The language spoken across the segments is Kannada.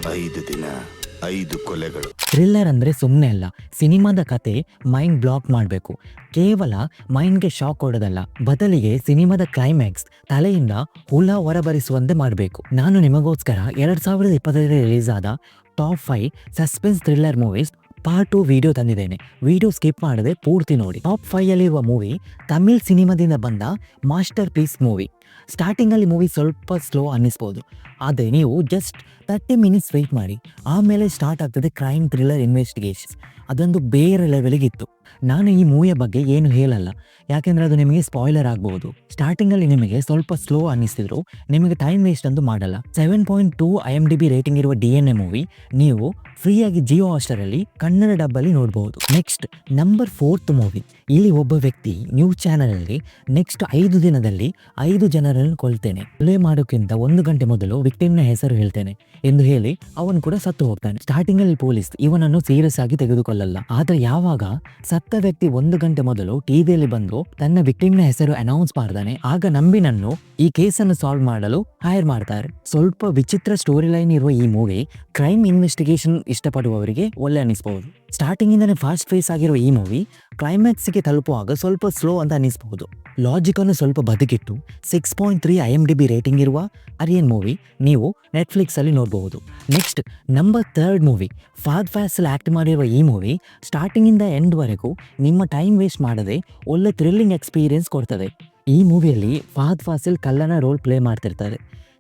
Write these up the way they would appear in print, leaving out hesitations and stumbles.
5 ದಿನ 5 ಕೊಲೆಗಳು. ಥ್ರಿಲ್ಲರ್ ಅಂದರೆ ಸುಮ್ಮನೆ ಅಲ್ಲ, ಸಿನಿಮಾದ ಕತೆ ಮೈಂಡ್ ಬ್ಲಾಕ್ ಮಾಡಬೇಕು. ಕೇವಲ ಮೈಂಡ್ಗೆ ಶಾಕ್ ಕೊಡೋದಲ್ಲ, ಬದಲಿಗೆ ಸಿನಿಮಾದ ಕ್ಲೈಮ್ಯಾಕ್ಸ್ ತಲೆಯಿಂದ ಹುಳ ಹೊರಬರಿಸುವಂತೆ ಮಾಡಬೇಕು. ನಾನು ನಿಮಗೋಸ್ಕರ 2020 ರಿಲೀಸ್ ಆದ top 5 suspense thriller movies part 2 video ತಂದಿದ್ದೇನೆ. ವಿಡಿಯೋ ಸ್ಕಿಪ್ ಮಾಡದೆ ಪೂರ್ತಿ ನೋಡಿ. ಟಾಪ್ 5 ಅಲ್ಲಿರುವ ಮೂವಿ ತಮಿಳ್ ಸಿನಿಮಾದಿಂದ ಬಂದ ಮಾಸ್ಟರ್ ಪೀಸ್ ಮೂವಿ. ಸ್ಟಾರ್ಟಿಂಗಲ್ಲಿ ಮೂವಿ ಸ್ವಲ್ಪ ಸ್ಲೋ ಅನ್ನಿಸ್ಬೋದು, ಆದರೆ ನೀವು ಜಸ್ಟ್ 30 ಮಿನಿಟ್ಸ್ ವೆಯ್ಟ್ ಮಾಡಿ, ಆಮೇಲೆ ಸ್ಟಾರ್ಟ್ ಆಗ್ತದೆ ಕ್ರೈಮ್ ಥ್ರಿಲ್ಲರ್ ಇನ್ವೆಸ್ಟಿಗೇಷನ್ಸ್. ಅದೊಂದು ಬೇರೆ ಲೆವೆಲಿಗಿತ್ತು. ನಾನು ಈ ಮೂವಿಯ ಬಗ್ಗೆ ಏನು ಹೇಳಲ್ಲ, ಯಾಕೆಂದರೆ ಅದು ನಿಮಗೆ ಸ್ಪಾಯ್ಲರ್ ಆಗ್ಬೋದು. ಸ್ಟಾರ್ಟಿಂಗಲ್ಲಿ ನಿಮಗೆ ಸ್ವಲ್ಪ ಸ್ಲೋ ಅನ್ನಿಸ್ತಿದ್ರು, ನಿಮಗೆ ಟೈಮ್ ವೇಸ್ಟ್ ಅಂತೂ ಮಾಡಲ್ಲ. 7.2 IMDb ರೇಟಿಂಗ್ ಇರುವ DNA ಮೂವಿ ನೀವು ಫ್ರೀಯಾಗಿ ಜಿಯೋ ಹಾಟ್‌ಸ್ಟಾರಲ್ಲಿ ಕನ್ನಡ ಡಬ್ಬಲ್ಲಿ ನೋಡಬಹುದು. Next number 4 movie. ಇಲ್ಲಿ ಒಬ್ಬ ವ್ಯಕ್ತಿ ನ್ಯೂಸ್ ಚಾನಲಲ್ಲಿ ನೆಕ್ಸ್ಟ್ 5 ದಿನದಲ್ಲಿ 5 ಜನರನ್ನು ಕೊಲ್ತೇನೆ, ಕೊಲೆ ಮಾಡೋಕ್ಕಿಂತ 1 ಗಂಟೆ ಮೊದಲು ವಿಕ್ಟಿಮ್ನ ಹೆಸರು ಹೇಳ್ತೇನೆ ಎಂದು ಹೇಳಿ ಅವನು ಕೂಡ ಸತ್ತು ಹೋಗ್ತಾನೆ. ಸ್ಟಾರ್ಟಿಂಗಲ್ಲಿ ಪೊಲೀಸ್ ಇವನನ್ನು ಸೀರಿಯಸ್ ಆಗಿ ತೆಗೆದುಕೊಳ್ಳಲ್ಲ, ಆದರೆ ಯಾವಾಗ ಸತ್ತ ವ್ಯಕ್ತಿ 1 ಗಂಟೆ ಮೊದಲು ಟಿವಿಯಲ್ಲಿ ಬಂದು ತನ್ನ ವಿಕ್ಟಿಮ್ನ ಹೆಸರು ಅನೌನ್ಸ್ ಮಾಡ್ತಾನೆ, ಆಗ ನಂಬಿನನ್ನು ಈ ಕೇಸನ್ನು ಸಾಲ್ವ್ ಮಾಡಲು ಹೈರ್ ಮಾಡ್ತಾರೆ. ಸ್ವಲ್ಪ ವಿಚಿತ್ರ ಸ್ಟೋರಿ ಲೈನ್ ಇರುವ ಈ ಮೂವಿ ಕ್ರೈಮ್ ಇನ್ವೆಸ್ಟಿಗೇಷನ್ ಇಷ್ಟಪಡುವವರಿಗೆ ಒಳ್ಳೆ ಅನಿಸಬಹುದು. ಸ್ಟಾರ್ಟಿಂಗ್ ಇಂದನೇ ಫಾಸ್ಟ್ ಫೇಸ್ ಆಗಿರುವ ಈ ಮೂವಿ ಕ್ಲೈಮ್ಯಾಕ್ಸ್ಗೆ ತಲುಪುವಾಗ ಸ್ವಲ್ಪ ಸ್ಲೋ ಅಂತ ಅನಿಸಬಹುದು. ಲಾಜಿಕ್ ಅನ್ನು ಸ್ವಲ್ಪ ಬದಿಗಿಟ್ಟು 6.3 IMDb ರೇಟಿಂಗ್ ಇರುವ ಅರಿಯನ್ ಮೂವಿ ನೀವು ನೆಟ್ಫ್ಲಿಕ್ಸ್ ಅಲ್ಲಿ ನೋಡಬಹುದು. Next number 3 movie. Fahadh Faasil act ಮಾಡಿರುವ ಈ ಮೂವಿ ಸ್ಟಾರ್ಟಿಂಗ್ ಇಂದ ಎಂಡ್ ವರೆಗೂ ನಿಮ್ಮ ಟೈಮ್ ವೇಸ್ಟ್ ಮಾಡದೆ ಒಳ್ಳೆ ಥ್ರಿಲ್ಲಿಂಗ್ ಎಕ್ಸ್ಪೀರಿಯನ್ಸ್ ಕೊಡ್ತದೆ. ಈ ಮೂವಿಯಲ್ಲಿ ಫಹದ್ ಫಾಸಿಲ್ ಕಳ್ಳನ ರೋಲ್ ಪ್ಲೇ ಮಾಡ್ತಿರ್ತಾರೆ.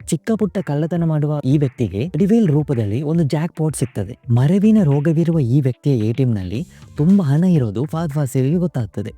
ಚಿಕ್ಕ ಪುಟ್ಟ ಕಳ್ಳತನ ಮಾಡುವ ಈ ವ್ಯಕ್ತಿಗೆ ರಿವೀಲ್ ರೂಪದಲ್ಲಿ ಒಂದು ಜಾಕ್ ಪಾಟ್ ಸಿಗ್ತದೆ. ಮರವಿನ ರೋಗವಿರುವ ಈ ವ್ಯಕ್ತಿಯ ATMನಲ್ಲಿ ತುಂಬ ಹಣ ಇರೋದು ಫಹದ್ ಫಾಸಿಲ್ಗೆ ಗೊತ್ತಾಗ್ತದೆ.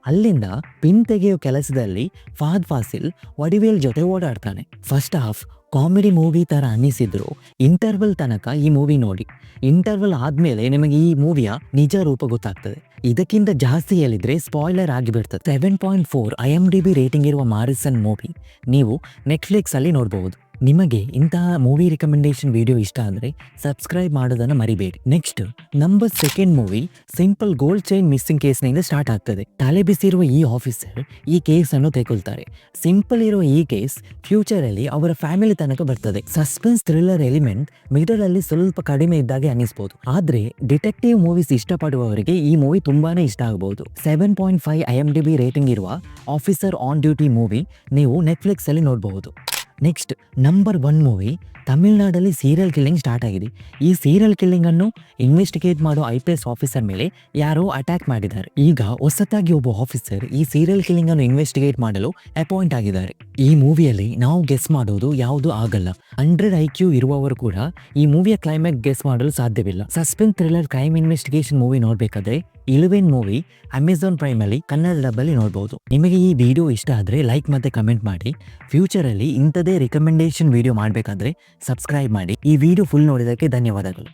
ಅಲ್ಲಿಂದ ಪಿನ್ ತೆಗೆಯೋ ಕೆಲಸದಲ್ಲಿ ಫಹದ್ ಫಾಸಿಲ್ ವಡಿವೇಲ್ ಜೊತೆ ಓಡಾಡ್ತಾನೆ. ಫಸ್ಟ್ ಹಾಫ್ ಕಾಮಿಡಿ ಮೂವಿ ಥರ ಅನ್ನಿಸಿದ್ರು, ಇಂಟರ್ವಲ್ ತನಕ ಈ ಮೂವಿ ನೋಡಿ. ಇಂಟರ್ವಲ್ ಆದಮೇಲೆ ನಿಮಗೆ ಈ ಮೂವಿಯ ನಿಜ ರೂಪ ಗೊತ್ತಾಗ್ತದೆ. ಇದಕ್ಕಿಂತ ಜಾಸ್ತಿ ಹೇಳಿದರೆ ಸ್ಪಾಯ್ಲರ್ ಆಗಿಬಿಡ್ತದೆ. 7.4 IMDb ರೇಟಿಂಗ್ ಇರುವ ಮಾರಿಸನ್ ಮೂವಿ ನೀವು ನೆಟ್ಫ್ಲಿಕ್ಸಲ್ಲಿ ನೋಡಬಹುದು. ನಿಮಗೆ ಇಂತಹ ಮೂವಿ ರಿಕಮೆಂಡೇಶನ್ ವಿಡಿಯೋ ಇಷ್ಟ ಅಂದರೆ ಸಬ್ಸ್ಕ್ರೈಬ್ ಮಾಡೋದನ್ನು ಮರಿಬೇಡಿ. Next number 2 movie simple gold chain missing ಕೇಸ್ನಿಂದ ಸ್ಟಾರ್ಟ್ ಆಗ್ತದೆ. ತಲೆ ಬಿಸಿರುವ ಈ ಆಫೀಸರ್ ಈ ಕೇಸನ್ನು ತೆಗೊಳ್ತಾರೆ. ಸಿಂಪಲ್ ಇರೋ ಈ ಕೇಸ್ ಫ್ಯೂಚರಲ್ಲಿ ಅವರ ಫ್ಯಾಮಿಲಿ ತನಕ ಬರ್ತದೆ. ಸಸ್ಪೆನ್ಸ್ ಥ್ರಿಲ್ಲರ್ ಎಲಿಮೆಂಟ್ ಮಿಡಲ್ ಅಲ್ಲಿ ಸ್ವಲ್ಪ ಕಡಿಮೆ ಇದ್ದಾಗೆ ಅನ್ನಿಸ್ಬೋದು, ಆದರೆ ಡಿಟೆಕ್ಟಿವ್ ಮೂವೀಸ್ ಇಷ್ಟಪಡುವವರಿಗೆ ಈ ಮೂವಿ ತುಂಬಾನೇ ಇಷ್ಟ ಆಗಬಹುದು. 7.5 IMDb ರೇಟಿಂಗ್ ಇರುವ ಆಫೀಸರ್ ಆನ್ ಡ್ಯೂಟಿ ಮೂವಿ ನೀವು ನೆಟ್ಫ್ಲಿಕ್ಸ್ ಅಲ್ಲಿ ನೋಡಬಹುದು. Next number 1 movie. ತಮಿಳುನಾಡಲ್ಲಿ ಸೀರಿಯಲ್ ಕಿಲ್ಲಿಂಗ್ ಸ್ಟಾರ್ಟ್ ಆಗಿದೆ. ಈ ಸೀರಿಯಲ್ ಕಿಲ್ಲಿಂಗ್ ಅನ್ನು ಇನ್ವೆಸ್ಟಿಗೇಟ್ ಮಾಡೋ IPS ಆಫೀಸರ್ ಮೇಲೆ ಯಾರೋ ಅಟ್ಯಾಕ್ ಮಾಡಿದ್ದಾರೆ. ಈಗ ಹೊಸತಾಗಿ ಒಬ್ಬ ಆಫೀಸರ್ ಈ ಸೀರಿಯಲ್ ಕಿಲ್ಲಿಂಗ್ ಅನ್ನು ಇನ್ವೆಸ್ಟಿಗೇಟ್ ಮಾಡಲು ಅಪಾಯಿಂಟ್ ಆಗಿದ್ದಾರೆ. ಈ ಮೂವಿಯಲ್ಲಿ ನಾವು ಗೆಸ್ ಮಾಡೋದು ಯಾವುದು ಆಗಲ್ಲ. 100 IQ ಇರುವವರು ಕೂಡ ಈ ಮೂವಿಯ ಕ್ಲೈಮ್ಯಾಕ್ಸ್ ಗೆಸ್ ಮಾಡಲು ಸಾಧ್ಯವಿಲ್ಲ. Suspense thriller crime investigation movie ನೋಡಬೇಕಾದ್ರೆ 11 ಮೂವಿ ಅಮೆಜಾನ್ ಪ್ರೈಮ್ ಅಲ್ಲಿ ಕನ್ನಡ ಡಬ್ಬಲ್ಲಿ ನೋಡಬಹುದು. ನಿಮಗೆ ಈ ವಿಡಿಯೋ ಇಷ್ಟ ಆದರೆ ಲೈಕ್ ಮತ್ತೆ ಕಮೆಂಟ್ ಮಾಡಿ. ಫ್ಯೂಚರಲ್ಲಿ ಇಂಥದೇ ರಿಕಮೆಂಡೇಶನ್ ವಿಡಿಯೋ ಮಾಡಬೇಕಾದ್ರೆ ಸಬ್ಸ್ಕ್ರೈಬ್ ಮಾಡಿ. ಈ ವಿಡಿಯೋ ಫುಲ್ ನೋಡಿದ್ದಕ್ಕೆ ಧನ್ಯವಾದಗಳು.